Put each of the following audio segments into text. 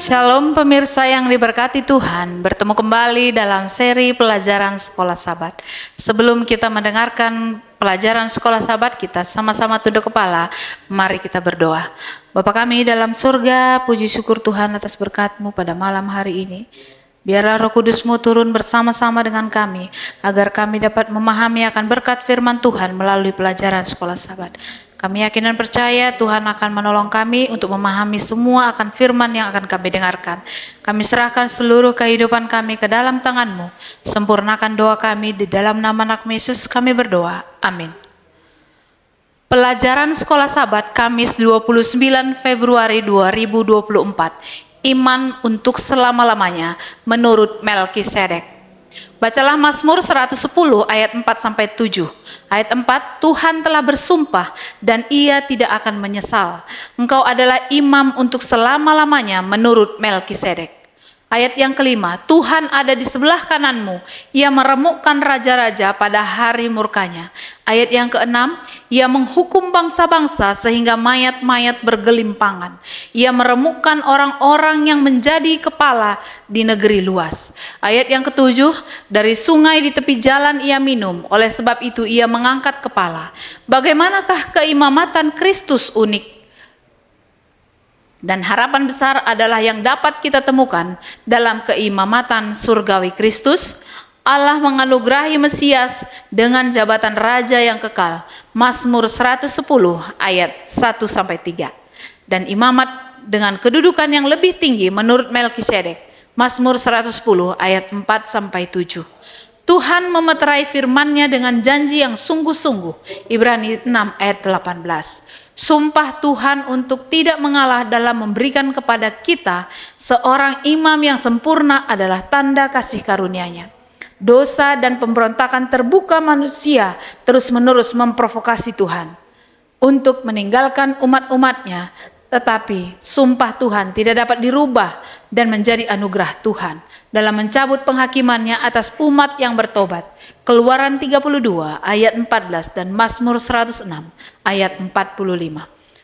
Shalom pemirsa yang diberkati Tuhan, bertemu kembali dalam seri pelajaran Sekolah Sabat. Sebelum kita mendengarkan pelajaran Sekolah Sabat, kita sama-sama tunduk kepala, mari kita berdoa. Bapa kami dalam surga, puji syukur Tuhan atas berkat-Mu pada malam hari ini. Biarlah Roh Kudus-Mu turun bersama-sama dengan kami, agar kami dapat memahami akan berkat firman Tuhan melalui pelajaran Sekolah Sabat. Kami yakin dan percaya Tuhan akan menolong kami untuk memahami semua akan firman yang akan kami dengarkan. Kami serahkan seluruh kehidupan kami ke dalam tangan-Mu. Sempurnakan doa kami di dalam nama Anak Yesus kami berdoa. Amin. Pelajaran Sekolah Sabat Kamis 29 Februari 2024. Iman untuk selama-lamanya menurut Melkisedek. Bacalah Mazmur 110 ayat 4-7. Ayat 4, Tuhan telah bersumpah dan ia tidak akan menyesal. Engkau adalah imam untuk selama-lamanya menurut Melkisedek. Ayat yang kelima, Tuhan ada di sebelah kananmu. Ia meremukkan raja-raja pada hari murkanya. Ayat yang keenam, ia menghukum bangsa-bangsa sehingga mayat-mayat bergelimpangan. Ia meremukkan orang-orang yang menjadi kepala di negeri luas. Ayat yang ketujuh, dari sungai di tepi jalan ia minum, oleh sebab itu ia mengangkat kepala. Bagaimanakah keimamatan Kristus unik? Dan harapan besar adalah yang dapat kita temukan dalam keimamatan surgawi Kristus. Allah menganugerahi Mesias dengan jabatan Raja yang kekal. Mazmur 110 ayat 1-3. Dan imamat dengan kedudukan yang lebih tinggi menurut Melkisedek. Mazmur 110 ayat 4-7. Tuhan memeterai firman-Nya dengan janji yang sungguh-sungguh. Ibrani 6 ayat 18. Sumpah Tuhan untuk tidak mengalah dalam memberikan kepada kita seorang imam yang sempurna adalah tanda kasih karunia-Nya. Dosa dan pemberontakan terbuka manusia terus-menerus memprovokasi Tuhan untuk meninggalkan umat-umatnya, tetapi sumpah Tuhan tidak dapat dirubah dan menjadi anugerah Tuhan dalam mencabut penghakiman-Nya atas umat yang bertobat. Keluaran 32 ayat 14 dan Mazmur 106 ayat 45.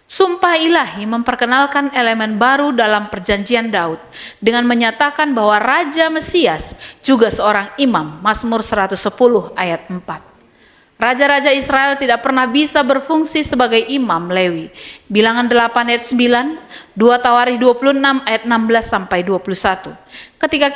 Sumpah ilahi memperkenalkan elemen baru dalam perjanjian Daud dengan menyatakan bahwa Raja Mesias juga seorang imam. Mazmur 110 ayat 4. Raja-raja Israel tidak pernah bisa berfungsi sebagai imam Lewi. Bilangan 8 ayat 9, 2 Tawarikh 26 ayat 16-21. Ketika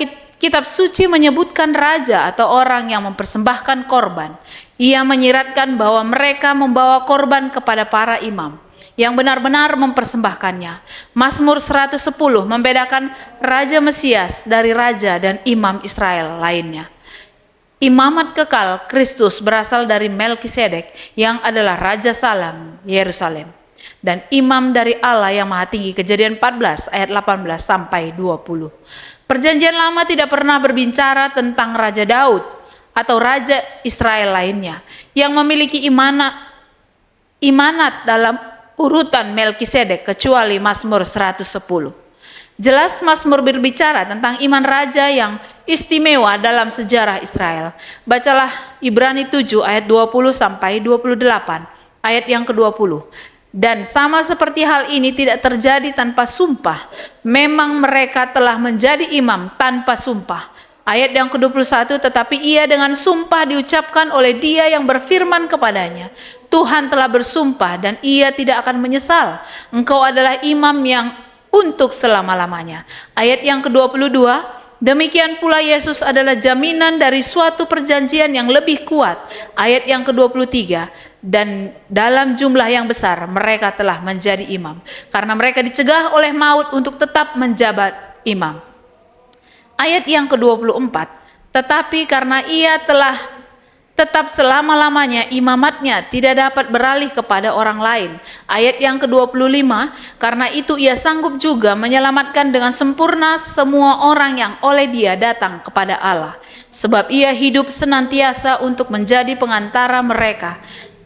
Kitab suci menyebutkan raja atau orang yang mempersembahkan korban, ia menyiratkan bahwa mereka membawa korban kepada para imam yang benar-benar mempersembahkannya. Mazmur 110 membedakan Raja Mesias dari raja dan imam Israel lainnya. Imamat kekal Kristus berasal dari Melkisedek yang adalah Raja Salem Yerusalem dan imam dari Allah yang Maha Tinggi. Kejadian 14 ayat 18-20. Perjanjian Lama tidak pernah berbicara tentang Raja Daud atau Raja Israel lainnya yang memiliki imanat dalam urutan Melkisedek kecuali Mazmur 110. Jelas Mazmur berbicara tentang iman raja yang istimewa dalam sejarah Israel. Bacalah Ibrani 7 ayat 20-28, ayat yang ke-20. Dan sama seperti hal ini tidak terjadi tanpa sumpah. Memang mereka telah menjadi imam tanpa sumpah. Ayat yang ke-21, tetapi ia dengan sumpah diucapkan oleh Dia yang berfirman kepadanya. Tuhan telah bersumpah dan ia tidak akan menyesal. Engkau adalah imam yang untuk selama-lamanya. Ayat yang ke-22, demikian pula Yesus adalah jaminan dari suatu perjanjian yang lebih kuat. Ayat yang ke-23, dan dalam jumlah yang besar mereka telah menjadi imam karena mereka dicegah oleh maut untuk tetap menjabat imam. Ayat yang ke-24, tetapi karena ia telah tetap selama-lamanya imamatnya tidak dapat beralih kepada orang lain. Ayat yang ke-25, karena itu ia sanggup juga menyelamatkan dengan sempurna semua orang yang oleh Dia datang kepada Allah, sebab ia hidup senantiasa untuk menjadi pengantara mereka.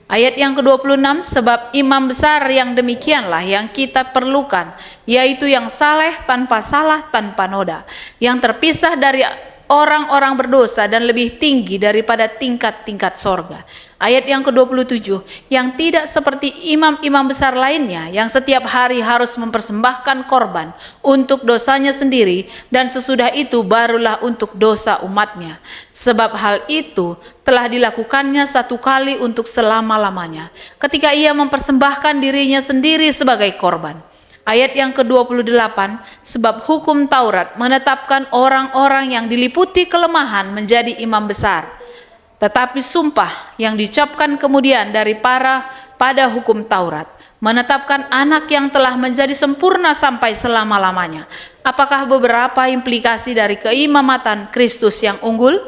Ayat yang ke-26, sebab imam besar yang demikianlah yang kita perlukan, yaitu yang saleh tanpa salah tanpa noda, yang terpisah dari orang-orang berdosa dan lebih tinggi daripada tingkat-tingkat sorga. Ayat yang ke-27, yang tidak seperti imam-imam besar lainnya yang setiap hari harus mempersembahkan korban untuk dosanya sendiri dan sesudah itu barulah untuk dosa umatnya. Sebab hal itu telah dilakukannya satu kali untuk selama-lamanya, ketika ia mempersembahkan dirinya sendiri sebagai korban. Ayat yang ke-28, sebab hukum Taurat menetapkan orang-orang yang diliputi kelemahan menjadi imam besar. Tetapi sumpah yang diucapkan kemudian pada hukum Taurat menetapkan anak yang telah menjadi sempurna sampai selama-lamanya. Apakah beberapa implikasi dari keimamatan Kristus yang unggul?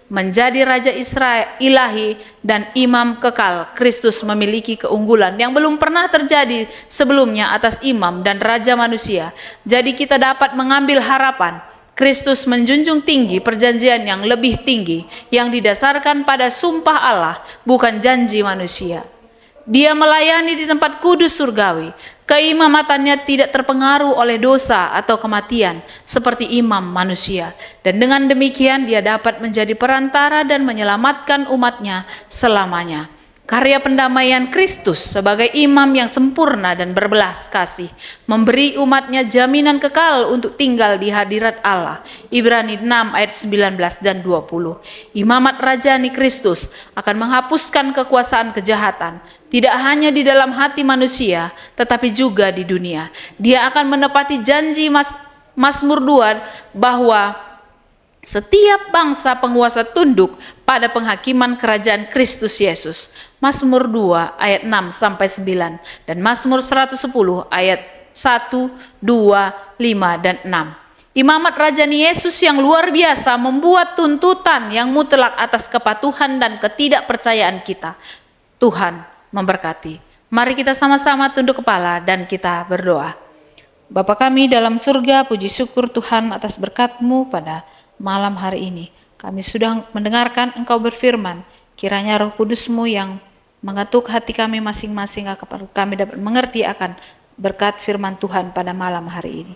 Menjadi Raja Israel ilahi dan imam kekal, Kristus memiliki keunggulan yang belum pernah terjadi sebelumnya atas imam dan raja manusia. Jadi kita dapat mengambil harapan. Kristus menjunjung tinggi perjanjian yang lebih tinggi yang didasarkan pada sumpah Allah, bukan janji manusia. Dia melayani di tempat kudus surgawi. Keimamatannya tidak terpengaruh oleh dosa atau kematian seperti imam manusia. Dan dengan demikian dia dapat menjadi perantara dan menyelamatkan umatnya selamanya. Karya pendamaian Kristus sebagai imam yang sempurna dan berbelas kasih memberi umatnya jaminan kekal untuk tinggal di hadirat Allah. Ibrani 6 ayat 19 dan 20. Imamat rajani Kristus akan menghapuskan kekuasaan kejahatan, tidak hanya di dalam hati manusia, tetapi juga di dunia. Dia akan menepati janji Mazmur 2 bahwa setiap bangsa penguasa tunduk pada penghakiman kerajaan Kristus Yesus. Mazmur 2 ayat 6 sampai 9 dan Mazmur 110 ayat 1, 2, 5 dan 6. Imamat rajani Yesus yang luar biasa membuat tuntutan yang mutlak atas kepatuhan dan ketidakpercayaan kita. Tuhan memberkati. Mari kita sama-sama tunduk kepala dan kita berdoa. Bapa kami dalam surga, puji syukur Tuhan atas berkat-Mu pada malam hari ini. Kami sudah mendengarkan Engkau berfirman. Kiranya Roh Kudus-Mu yang mengetuk hati kami masing-masing, agar kami dapat mengerti akan berkat firman Tuhan pada malam hari ini.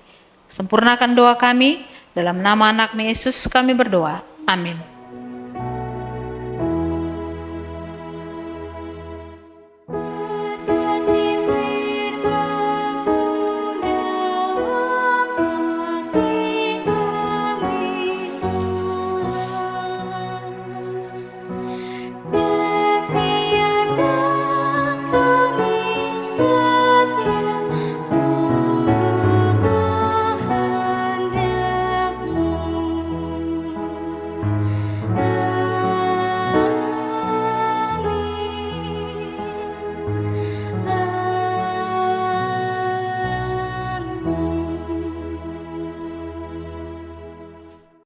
Sempurnakan doa kami, dalam nama anak-Mu Yesus kami berdoa. Amin.